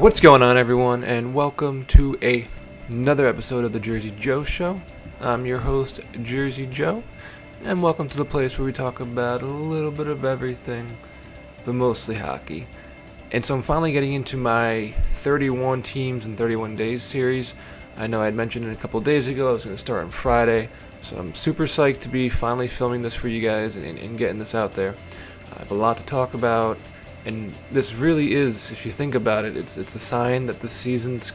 What's going on, everyone, and welcome to another episode of the Jersey Joe Show. I'm your host, Jersey Joe, and welcome to the place where we talk about a little bit of everything, but mostly hockey. And so I'm finally getting into my 31 teams in 31 days series. I know I had mentioned it a couple days ago. I was going to start on Friday, so I'm super psyched to be finally filming this for you guys and getting this out there. I have a lot to talk about. And this really is, if you think about it, it's a sign that the season's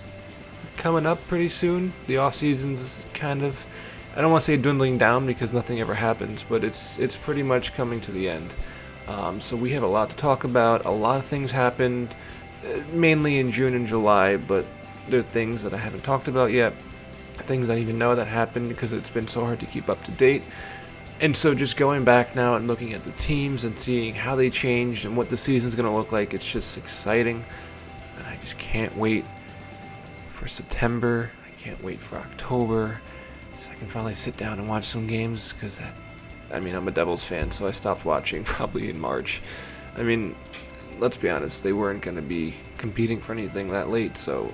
coming up pretty soon. The off season's kind of, I don't want to say dwindling down because nothing ever happens, but it's pretty much coming to the end. So we have a lot to talk about. A lot of things happened, mainly in June and July, but there are things that I haven't talked about yet, things I didn't even know that happened because it's been so hard to keep up to date. And so just going back now and looking at the teams and seeing how they changed and what the season's going to look like, it's just exciting. And I just can't wait for September. I can't wait for October so I can finally sit down and watch some games because I'm a Devils fan, so I stopped watching probably in March. Let's be honest, they weren't going to be competing for anything that late, so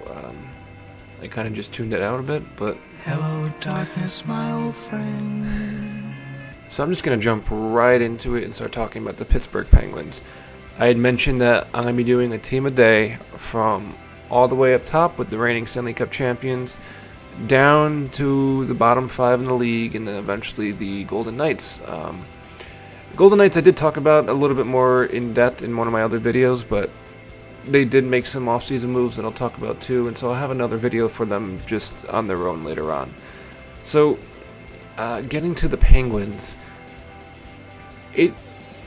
I kind of just tuned it out a bit. But hello, darkness, my old friend. So I'm just going to jump right into it and start talking about the Pittsburgh Penguins. I had mentioned that I'm going to be doing a team a day from all the way up top with the reigning Stanley Cup champions down to the bottom 5 in the league and then eventually the Golden Knights. Golden Knights I did talk about a little bit more in depth in one of my other videos, but they did make some off-season moves that I'll talk about too, and so I'll have another video for them just on their own later on. So getting to the Penguins, it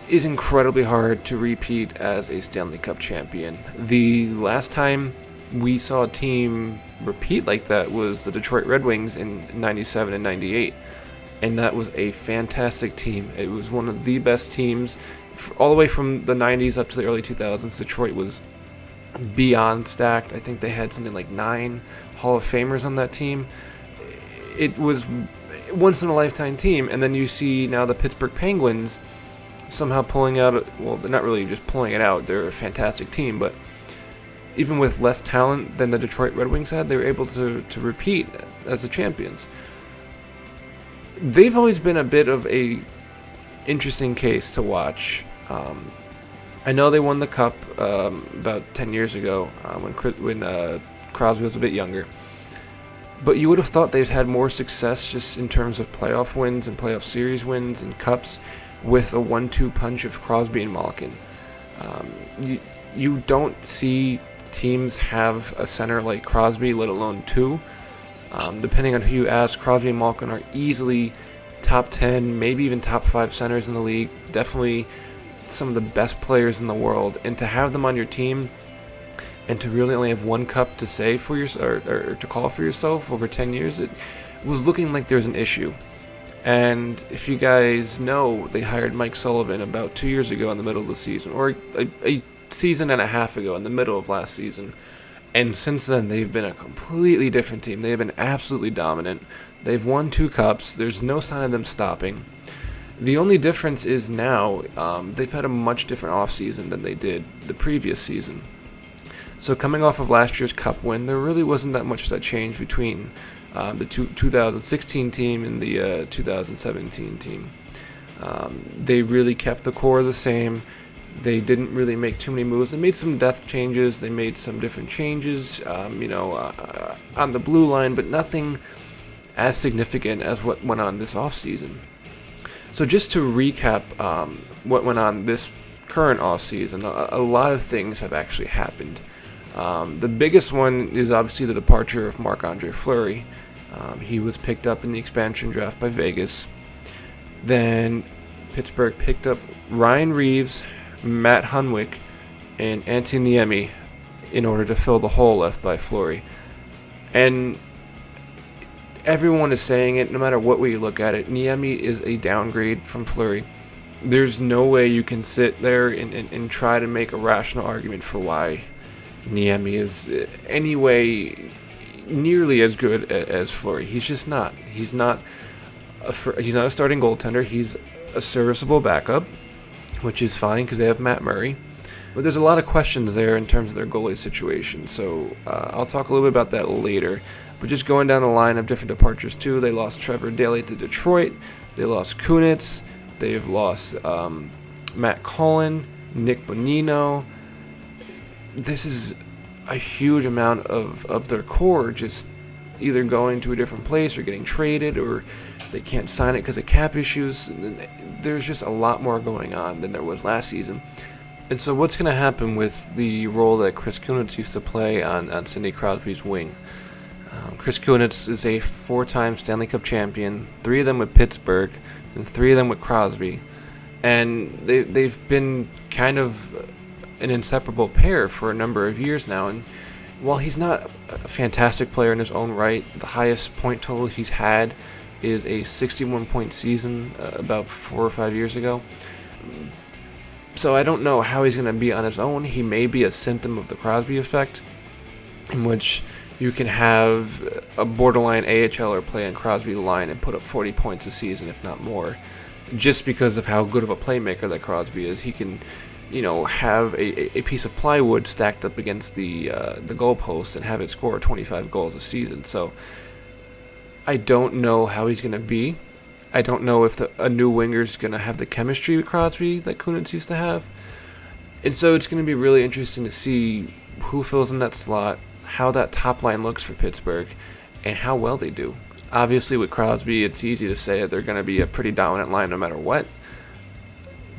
is incredibly hard to repeat as a Stanley Cup champion. The last time we saw a team repeat like that was the Detroit Red Wings in 97 and 98, and that was a fantastic team. It was one of the best teams all the way from the 90s up to the early 2000s. Detroit was beyond stacked. I think they had something like 9 Hall of Famers on that team. It was once in a lifetime team, and then you see now the Pittsburgh Penguins somehow pulling out, well, they're not really just pulling it out, they're a fantastic team, but even with less talent than the Detroit Red Wings had, they were able to repeat as the champions. They've always been a bit of a interesting case to watch. I know they won the Cup about 10 years ago when Crosby was a bit younger. But you would have thought they'd had more success just in terms of playoff wins and playoff series wins and cups with a 1-2 punch of Crosby and Malkin. You don't see teams have a center like Crosby, let alone 2. Depending on who you ask, Crosby and Malkin are easily top 10, maybe even top 5 centers in the league. Definitely some of the best players in the world. And to have them on your team and to really only have one cup to say for or to call for yourself over 10 years, it was looking like there was an issue. And if you guys know, they hired Mike Sullivan about 2 years ago in the middle of the season, or a season and a half ago in the middle of last season. And since then, they've been a completely different team. They have been absolutely dominant. They've won 2 cups. There's no sign of them stopping. The only difference is now they've had a much different offseason than they did the previous season. So coming off of last year's Cup win, there really wasn't that much that changed between the 2016 team and the 2017 team. They really kept the core the same. They didn't really make too many moves. They made some depth changes. They made some different changes, on the blue line, but nothing as significant as what went on this offseason. So just to recap what went on this current offseason, a lot of things have actually happened. The biggest one is obviously the departure of Marc-Andre Fleury. He was picked up in the expansion draft by Vegas. Then Pittsburgh picked up Ryan Reeves, Matt Hunwick, and Antti Niemi in order to fill the hole left by Fleury. And everyone is saying it, no matter what way you look at it, Niemi is a downgrade from Fleury. There's no way you can sit there and try to make a rational argument for why Niemi is any way nearly as good as Fleury. He's just not. He's not a starting goaltender. He's a serviceable backup, which is fine because they have Matt Murray. But there's a lot of questions there in terms of their goalie situation. So I'll talk a little bit about that later. But just going down the line of different departures too, they lost Trevor Daley to Detroit. They lost Kunitz. They've lost Matt Cullen, Nick Bonino. This is a huge amount of their core just either going to a different place or getting traded, or they can't sign it because of cap issues. There's just a lot more going on than there was last season. And so what's going to happen with the role that Chris Kunitz used to play on Sidney Crosby's wing? Chris Kunitz is a 4-time Stanley Cup champion, 3 of them with Pittsburgh, and 3 of them with Crosby. And they've been kind of an inseparable pair for a number of years now. And while he's not a fantastic player in his own right, the highest point total he's had is a 61-point season about 4 or 5 years ago. So I don't know how he's going to be on his own. He may be a symptom of the Crosby effect, in which you can have a borderline AHLer play on Crosby's line and put up 40 points a season, if not more, just because of how good of a playmaker that Crosby is. He can, have a piece of plywood stacked up against the goalpost and have it score 25 goals a season. So I don't know how he's going to be. I don't know if a new winger is going to have the chemistry with Crosby that Kunitz used to have. And so it's going to be really interesting to see who fills in that slot, how that top line looks for Pittsburgh, and how well they do. Obviously, with Crosby, it's easy to say that they're going to be a pretty dominant line no matter what.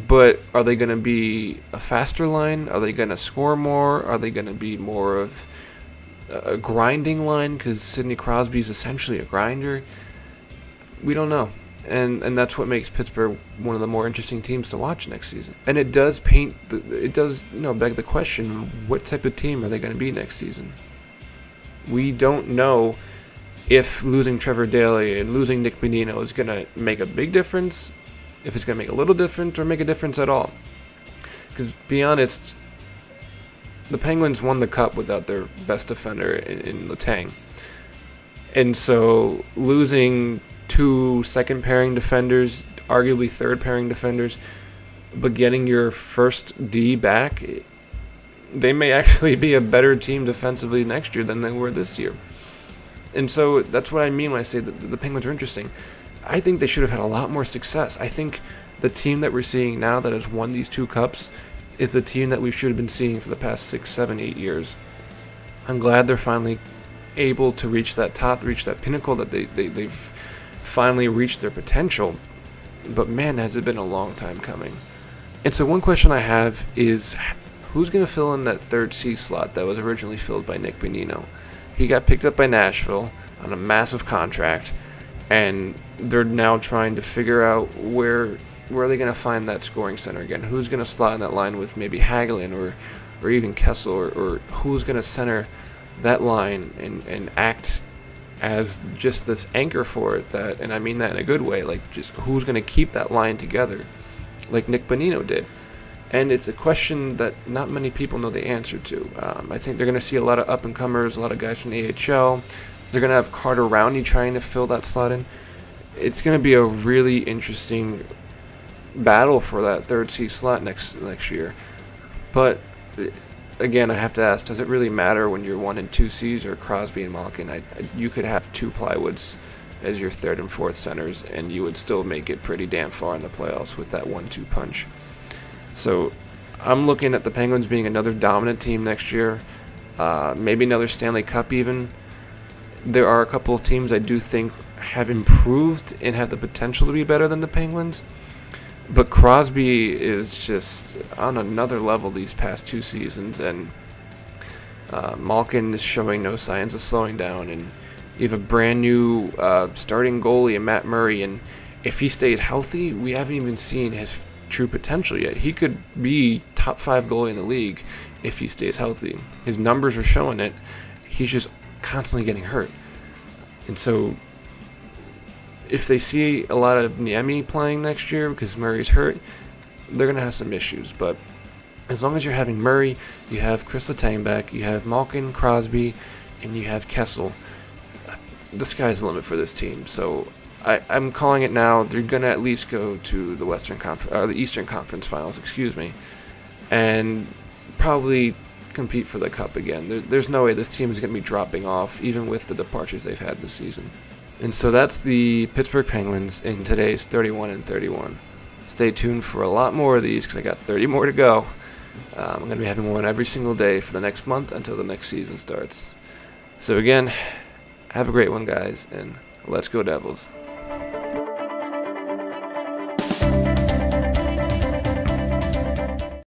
But are they going to be a faster line? Are they going to score more? Are they going to be more of a grinding line? Because Sidney Crosby is essentially a grinder. We don't know. And that's what makes Pittsburgh one of the more interesting teams to watch next season. And it does beg the question, what type of team are they going to be next season? We don't know if losing Trevor Daley and losing Nick Bonino is going to make a big difference, if it's going to make a little difference, or make a difference at all. Because, to be honest, the Penguins won the Cup without their best defender in Letang. And so losing 2 second-pairing defenders, arguably third-pairing defenders, but getting your first D back, they may actually be a better team defensively next year than they were this year. And so that's what I mean when I say that the Penguins are interesting. I think they should have had a lot more success. I think the team that we're seeing now that has won these 2 cups is the team that we should have been seeing for the past 6, 7, 8 years. I'm glad they're finally able to reach that top, reach that pinnacle, that they've finally reached their potential. But man, has it been a long time coming. And so one question I have is, who's going to fill in that third C slot that was originally filled by Nick Bonino? He got picked up by Nashville on a massive contract, and they're now trying to figure out where are they going to find that scoring center again? Who's going to slot in that line with maybe Hagelin or even Kessel, or who's going to center that line and act as just this anchor for it, and I mean that in a good way, like just who's going to keep that line together like Nick Bonino did. And it's a question that not many people know the answer to. I think they're going to see a lot of up-and-comers, a lot of guys from the AHL. They're going to have Carter Rowney trying to fill that slot in. It's going to be a really interesting battle for that third C slot next year. But again, I have to ask, does it really matter when you're 1 and 2 Cs or Crosby and Malkin? You could have 2 plywoods as your third and fourth centers, and you would still make it pretty damn far in the playoffs with that 1-2 punch. So I'm looking at the Penguins being another dominant team next year, maybe another Stanley Cup even. There are a couple of teams I do think have improved and have the potential to be better than the Penguins. But Crosby is just on another level these past 2 seasons, and Malkin is showing no signs of slowing down. And you have a brand new starting goalie in Matt Murray, and if he stays healthy, we haven't even seen his true potential yet. He could be top 5 goalie in the league if he stays healthy. His numbers are showing it. He's just constantly getting hurt. And so if they see a lot of Niemi playing next year because Murray's hurt, they're going to have some issues. But as long as you're having Murray, you have Chris Letang back, you have Malkin, Crosby, and you have Kessel, the sky's the limit for this team. So I'm calling it now. They're going to at least go to the Eastern Conference Finals, and probably compete for the cup again. There's no way this team is going to be dropping off, even with the departures they've had this season. And so that's the Pittsburgh Penguins in today's 31 and 31. Stay tuned for a lot more of these because I got 30 more to go. I'm going to be having one every single day for the next month until the next season starts. So again, have a great one, guys, and let's go Devils.